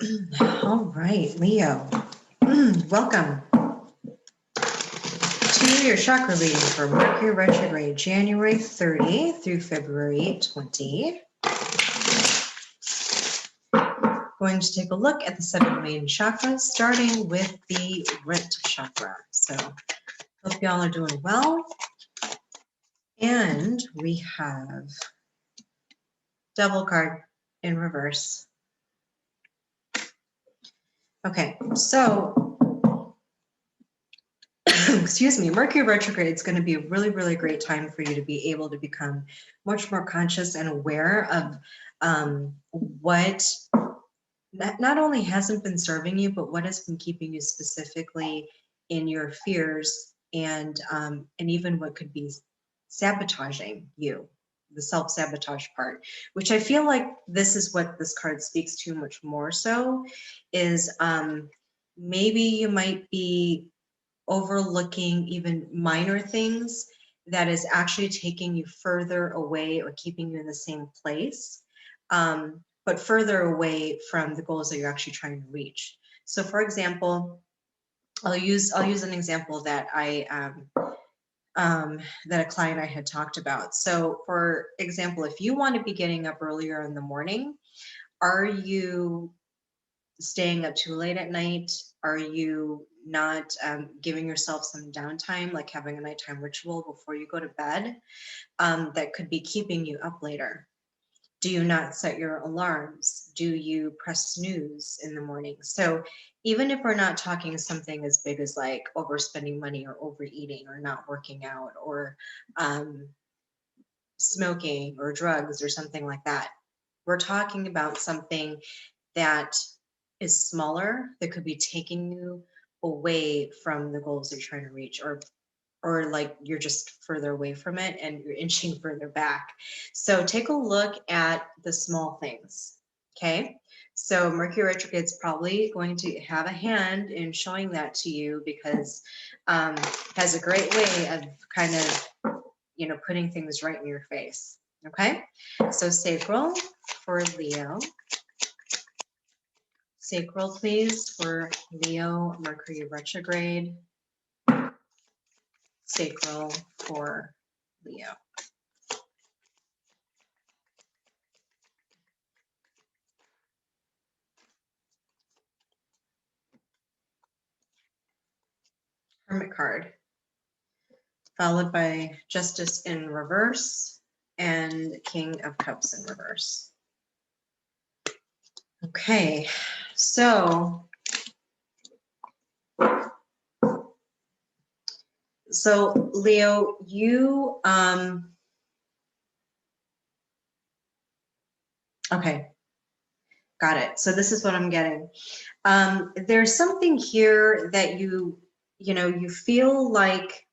All right, Leo, welcome to your chakra reading for Mercury retrograde, January 30 through February 20. Going to take a look at the 7 main chakras, starting with the root chakra. So hope y'all are doing well. And we have double card in reverse. Okay, so excuse me, Mercury retrograde is going to be a really, really great time for you to be able to become much more conscious and aware of what not only hasn't been serving you, but what has been keeping you specifically in your fears and even what could be sabotaging you, the self-sabotage part, which I feel like this is what this card speaks to much more so, is maybe you might be overlooking even minor things that is actually taking you further away or keeping you in the same place, but further away from the goals that you're actually trying to reach. So for example, I'll use an example that that a client I had talked about. So for example, if you want to be getting up earlier in the morning, are you staying up too late at night? Are you not giving yourself some downtime, like having a nighttime ritual before you go to bed that could be keeping you up later? Do you not set your alarms? Do you press snooze in the morning? So even if we're not talking something as big as like overspending money or overeating or not working out or smoking or drugs or something like that, we're talking about something that is smaller that could be taking you away from the goals that you're trying to reach, or like you're just further away from it and you're inching further back. So take a look at the small things. Okay, so Mercury retrograde is probably going to have a hand in showing that to you, because has a great way of kind of, you know, putting things right in your face. Okay, so sacral for Leo. Sacral, please, for Leo, Mercury retrograde. Sacral for Leo. Hermit card, followed by Justice in reverse and King of Cups in reverse. Okay, so Leo, you okay, got it. So this is what I'm getting. There's something here that you feel like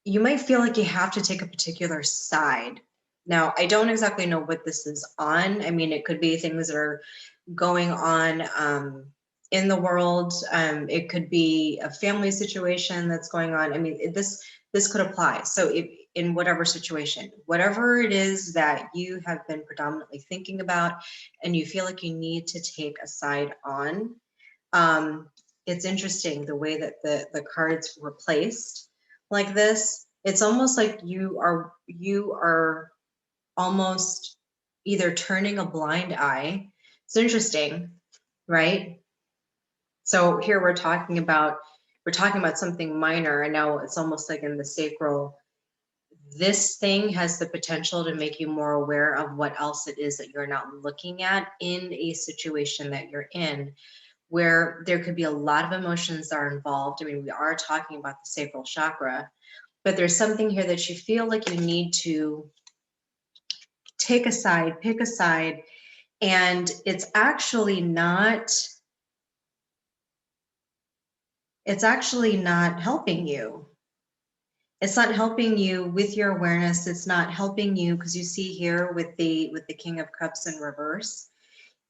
you might feel like you have to take a particular side. Now, I don't exactly know what this is on. I mean, it could be things that are going on in the world. It could be a family situation that's going on. I mean, this could apply. So if in whatever situation, whatever it is that you have been predominantly thinking about and you feel like you need to take a side on, it's interesting the way that the cards were placed like this. It's almost like you are almost either turning a blind eye. It's interesting, right? So here we're talking about something minor, and now it's almost like in the sacral, this thing has the potential to make you more aware of what else it is that you're not looking at in a situation that you're in, where there could be a lot of emotions that are involved. I mean, we are talking about the sacral chakra, but there's something here that you feel like you need to take a side, pick a side, and it's actually not helping you. It's not helping you with your awareness. It's not helping you, because you see here with the King of Cups in reverse,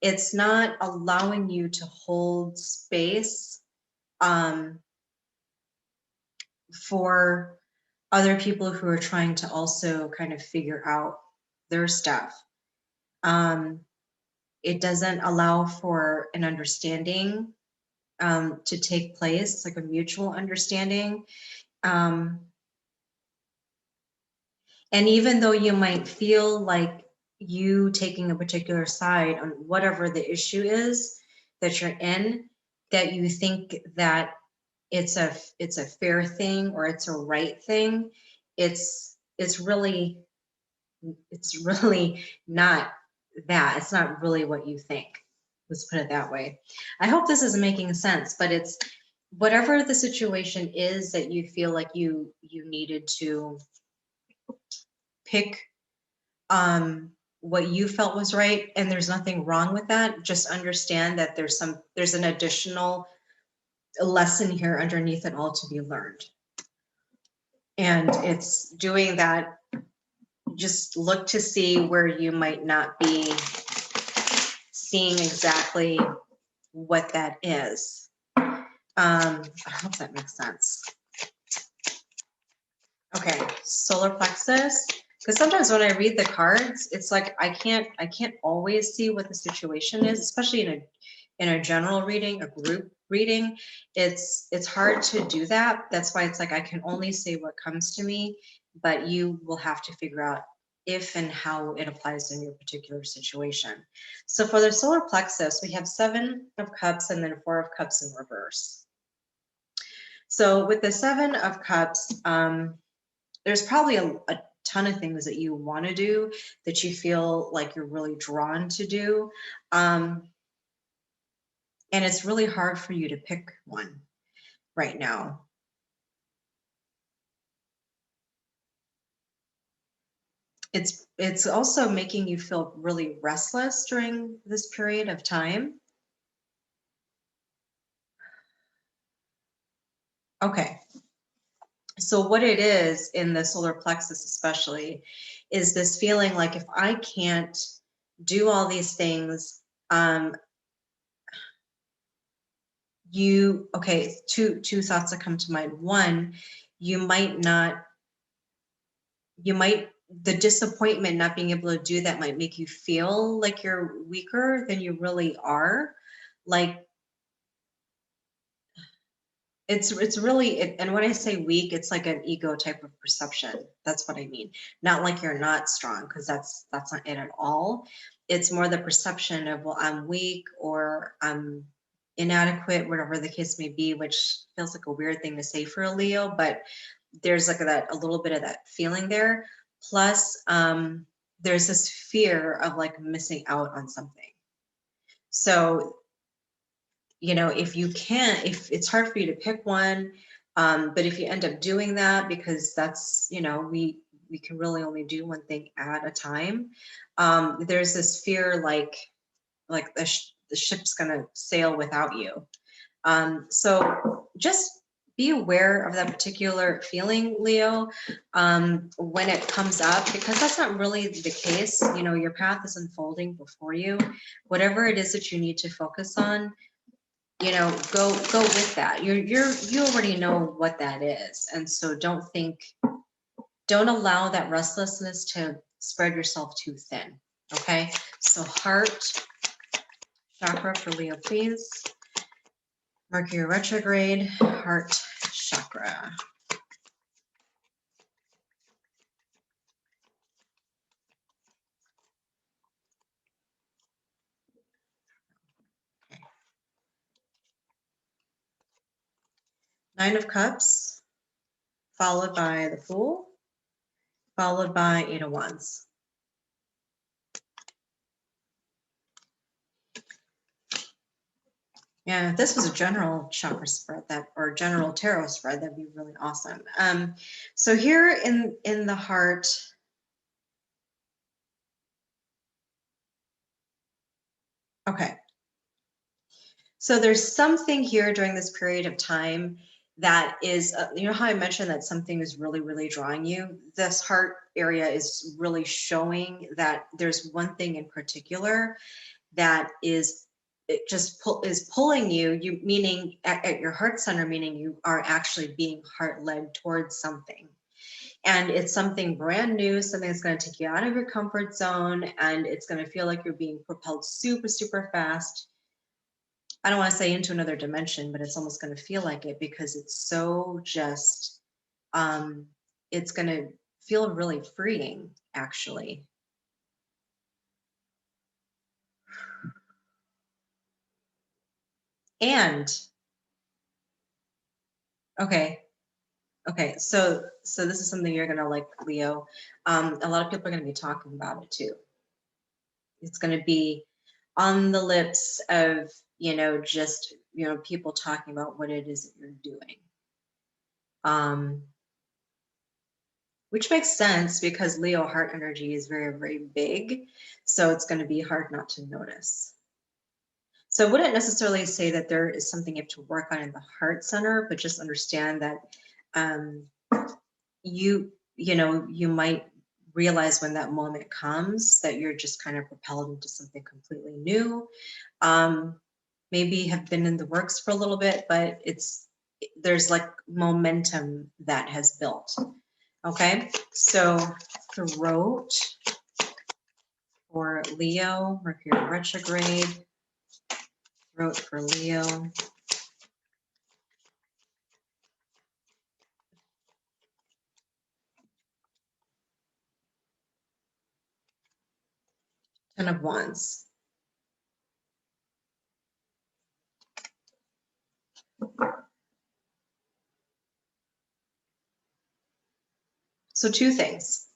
it's not allowing you to hold space for other people who are trying to also kind of figure out their stuff. it doesn't allow for an understanding to take place, like a mutual understanding. And even though you might feel like you taking a particular side on whatever the issue is that you're in, that you think that it's a fair thing or it's a right thing, it's really not that. It's not really what you think. Let's put it that way. I hope this is making sense, but it's whatever the situation is that you feel like you needed to pick what you felt was right, and there's nothing wrong with that. Just understand that there's an additional lesson here underneath it all to be learned. And it's doing that. Just look to see where you might not be seeing exactly what that is. I hope that makes sense. Okay, solar plexus. Because sometimes when I read the cards, it's like I can't always see what the situation is, especially in a general reading, a group reading. It's hard to do that. That's why it's like I can only say what comes to me, but you will have to figure out if and how it applies in your particular situation. So for the solar plexus, we have 7 of Cups and then 4 of Cups in reverse. So with the 7 of Cups, there's probably a ton of things that you want to do, that you feel like you're really drawn to do. And it's really hard for you to pick one right now. It's also making you feel really restless during this period of time. Okay. So what it is in the solar plexus especially is this feeling like if I can't do all these things, two thoughts that come to mind. One, the disappointment not being able to do that might make you feel like you're weaker than you really are. Like it's really, and when I say weak, it's like an ego type of perception. That's what I mean. Not like you're not strong, because that's not it at all. It's more the perception of, well, I'm weak or I'm inadequate, whatever the case may be, which feels like a weird thing to say for a Leo, but there's like a little bit of that feeling there. Plus, there's this fear of like missing out on something. So, if it's hard for you to pick one, but if you end up doing that, because that's, we can really only do one thing at a time. There's this fear, like the ship's gonna sail without you. So just be aware of that particular feeling, Leo, when it comes up, because that's not really the case. Your path is unfolding before you. Whatever it is that you need to focus on, go with that. You already know what that is. And so don't allow that restlessness to spread yourself too thin. Okay. So heart chakra for Leo, please. Mercury retrograde, heart chakra. Okay. 9 of Cups, followed by the Fool, followed by 8 of Wands. Yeah, if this was a general chakra spread or general tarot spread, that'd be really awesome. So here in the heart, okay. So there's something here during this period of time that is, how I mentioned that something is really, really drawing you. This heart area is really showing that there's one thing in particular that is pulling you, meaning at your heart center, meaning you are actually being heart led towards something. And it's something brand new, something that's going to take you out of your comfort zone, and it's going to feel like you're being propelled super, super fast. I don't want to say into another dimension, but it's almost going to feel like it, because it's so just, it's going to feel really freeing, actually. And, okay, so this is something you're going to like, Leo. A lot of people are going to be talking about it too. It's going to be on the lips of, just, people talking about what it is that you're doing. Which makes sense, because Leo heart energy is very, very big. So it's going to be hard not to notice. So I wouldn't necessarily say that there is something you have to work on in the heart center, but just understand that you might realize when that moment comes that you're just kind of propelled into something completely new. Maybe have been in the works for a little bit, but there's like momentum that has built. Okay, so throat for Leo, Mercury retrograde, throat for Leo. Ten of Wands. So two things.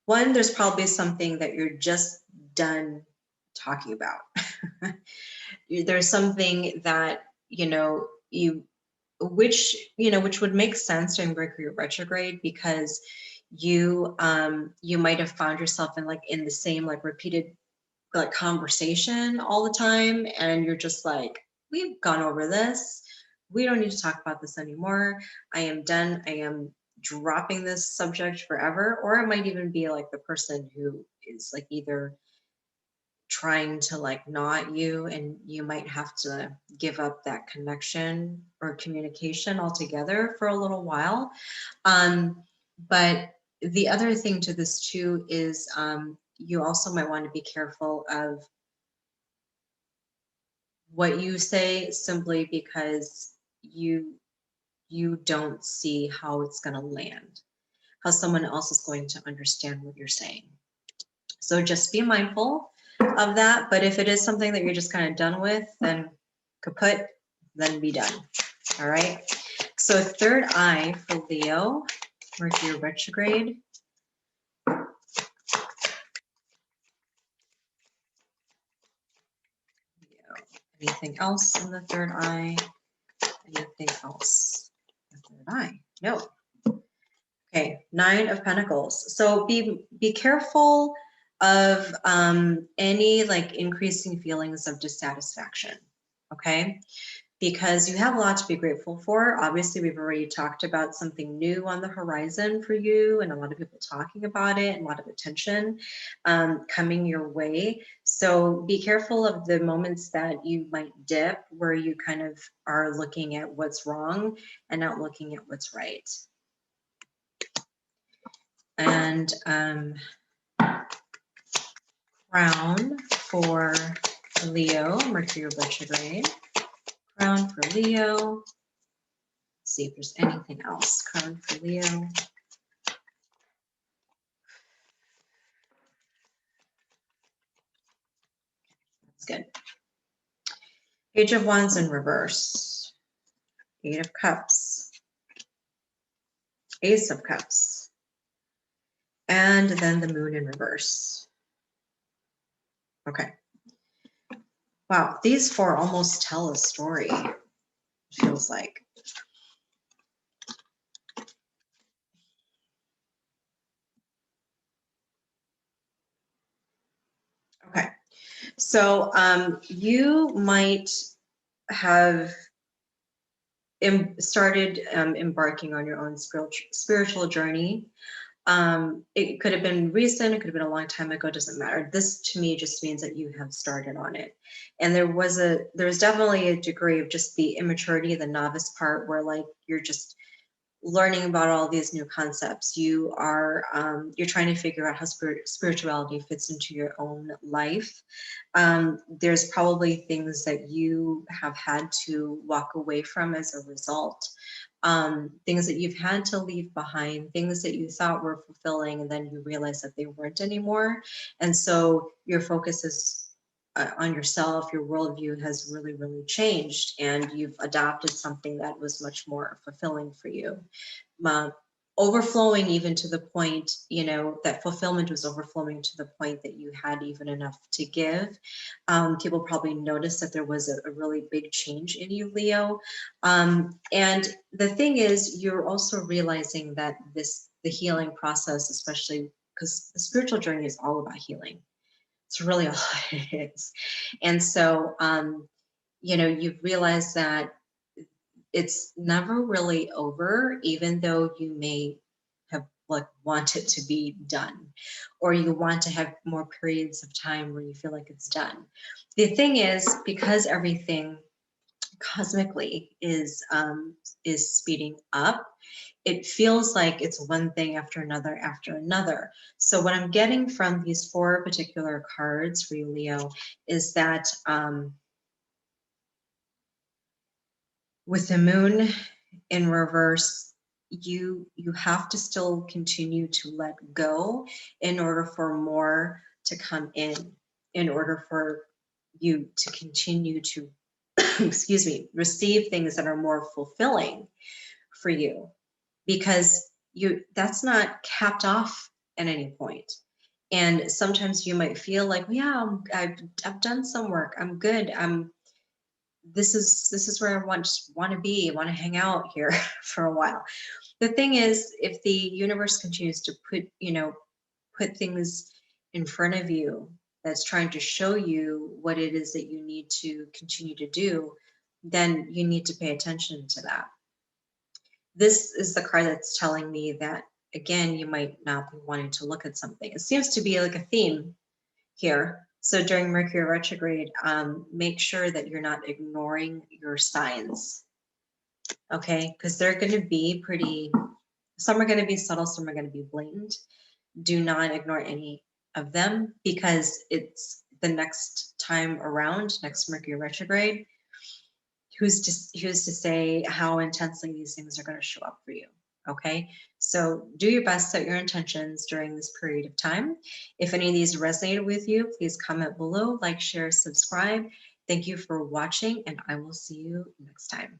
One, there's probably something that you're just done talking about. There's something that, which would make sense during Mercury retrograde, because you might have found yourself in the same repeated conversation all the time, and you're just like, we've gone over this. We don't need to talk about this anymore. I am done. I am dropping this subject forever. Or it might even be like the person who is either trying to not you, and you might have to give up that connection or communication altogether for a little while. But the other thing to this too is you also might want to be careful of what you say, simply because you don't see how it's going to land, how someone else is going to understand what you're saying. So just be mindful of that. But if it is something that you're just kind of done with, then kaput, then be done. All right. So third eye for Leo, Mercury retrograde. Anything else in the third eye? Anything else in the third eye? No. Okay, Nine of Pentacles. So be careful of any increasing feelings of dissatisfaction, okay? Because you have a lot to be grateful for. Obviously, we've already talked about something new on the horizon for you, and a lot of people talking about it, and a lot of attention coming your way. So be careful of the moments that you might dip, where you kind of are looking at what's wrong and not looking at what's right. And crown for Leo, Mercury retrograde. Crown for Leo. Let's see if there's anything else. Crown for Leo. That's good. Page of Wands in reverse. Eight of Cups. Ace of Cups. And then the Moon in reverse. Okay. Wow, these four almost tell a story, it feels like. Okay, so you might have started embarking on your own spiritual journey. It could have been recent, it could have been a long time ago, doesn't matter. This to me just means that you have started on it. And there's definitely a degree of just the immaturity, the novice part, where you're just learning about all these new concepts. You are you're trying to figure out how spirituality fits into your own life. There's probably things that you have had to walk away from as a result. Things that you've had to leave behind, things that you thought were fulfilling, and then you realize that they weren't anymore. And so your focus is on yourself, your worldview has really, really changed, and you've adopted something that was much more fulfilling for you. Overflowing even to the point, you know, that fulfillment was overflowing to the point that you had even enough to give. People probably noticed that there was a really big change in you, Leo. And the thing is, you're also realizing that the healing process, especially because the spiritual journey is all about healing. It's really all it is. And so, you know, you've realized that it's never really over, even though you may have like want it to be done, or you want to have more periods of time where you feel like it's done. The thing is, because everything cosmically is speeding up, it feels like it's one thing after another after another. So what I'm getting from these 4 particular cards for you, Leo, is that with the moon in reverse, you have to still continue to let go in order for more to come in order for you to continue to excuse me, receive things that are more fulfilling for you, because that's not capped off at any point. And sometimes you might feel like, well, yeah, I've done some work, I'm good, this is where I want to be, I want to hang out here for a while. The thing is, if the universe continues to put things in front of you that's trying to show you what it is that you need to continue to do, then you need to pay attention to that. This is the card that's telling me that, again, you might not be wanting to look at something. It seems to be like a theme here. So during Mercury retrograde, make sure that you're not ignoring your signs, okay? Because they're going to be some are going to be subtle, some are going to be blatant. Do not ignore any of them, because it's the next time around, next Mercury retrograde. Who's to say how intensely these things are going to show up for you? Okay, so do your best, set your intentions during this period of time. If any of these resonated with you, please comment below, like, share, subscribe. Thank you for watching, and I will see you next time.